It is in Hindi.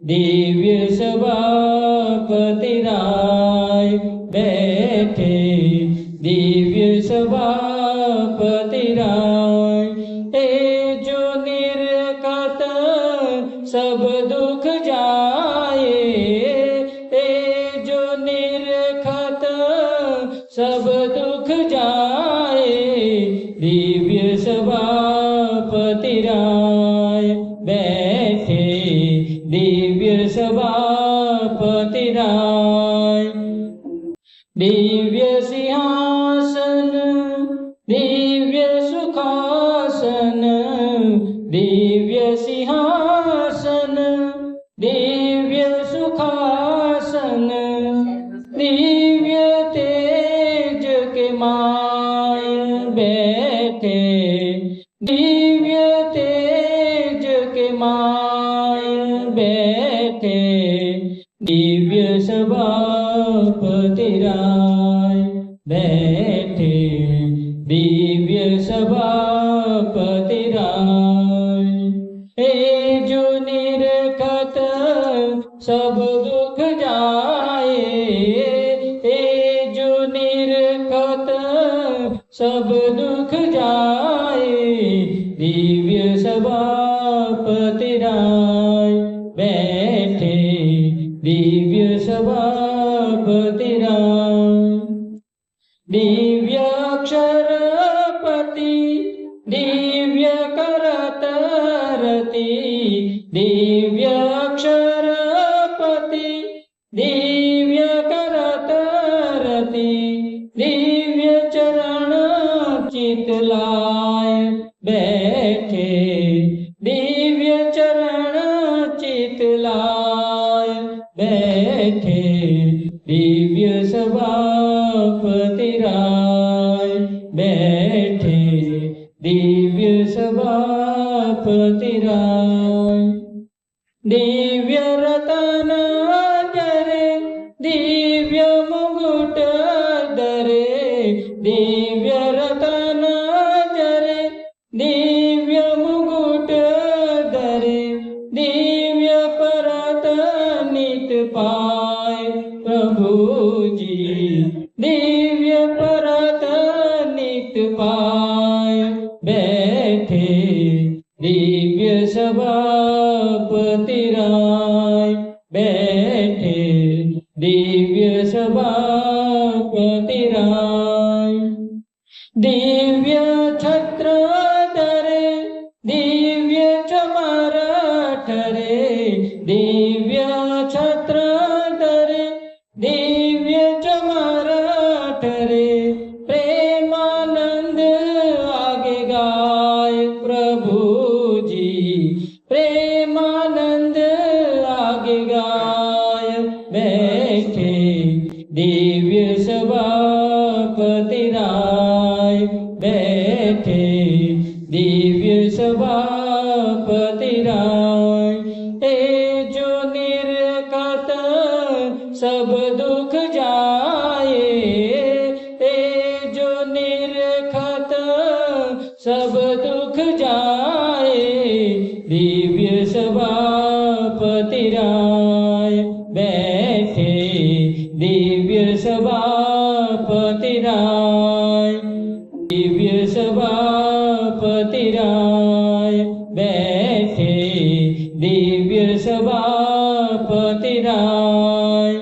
दिव्य सभापति राय बैठे, दिव्य सभापति राय। ए जो निर्गत सब दुख जाए, ए जो निर्गत सब दुख जाए, दिव्य सभापति राय बैठे, दिव्य सभापति राय। दिव्य सिंहासन, दिव्य सुखासन, दिव्य सिंहासन, दिव्य सुखासन, दिव्य तेज के माय बैठे, दिव्य तेज के माय बैठे, दिव्य सभापति राय बैठे, दिव्य सभापति राय। ए जो निरखत सब दुख जाए, ए जो निरखत सब दुख जाए, दिव्य सभापति राय बैठे, दिव्य सभापति राय। दिव्य अक्षरपति, दिव्य करत रति, दिव्य अक्षरपति, दिव्य करत रति, दिव्य चरण चितलाय बैठे, दिव्य चरण चितलाय बैठे, दिव्य सभापति राय बैठे, दिव्य सभापति राय। दिव्य रतन जरे, दिव्य मुकुट धरे, दिव्य रतन जरे, दिव्य मुकुट धरे, दिव्य परत नित पाए प्रभु जी, दिव्य परत नित पाए बैठे, दिव्य सभापति राय बैठे, दिव्य सभापति राय। दिव्य छत्र धरे, दिव्य चमर ठरे, दिव्य छत्र धरे, दिव्य चमर ठरे, प्रेमानंद आगे गाय प्रभु जी, प्रेमानंद आगे गाय बैठे, दिव्य सभापति राय बैठे, दिव्य सभापति राय। ए जो निर्गत सब दुख जाए, ए जो निर्गत सब दुख जाए, दिव्य सभापति राय बैठे, दिव्य सभापति राय, दिव्य सभापति राय बैठे, दिव्य सभापति राय।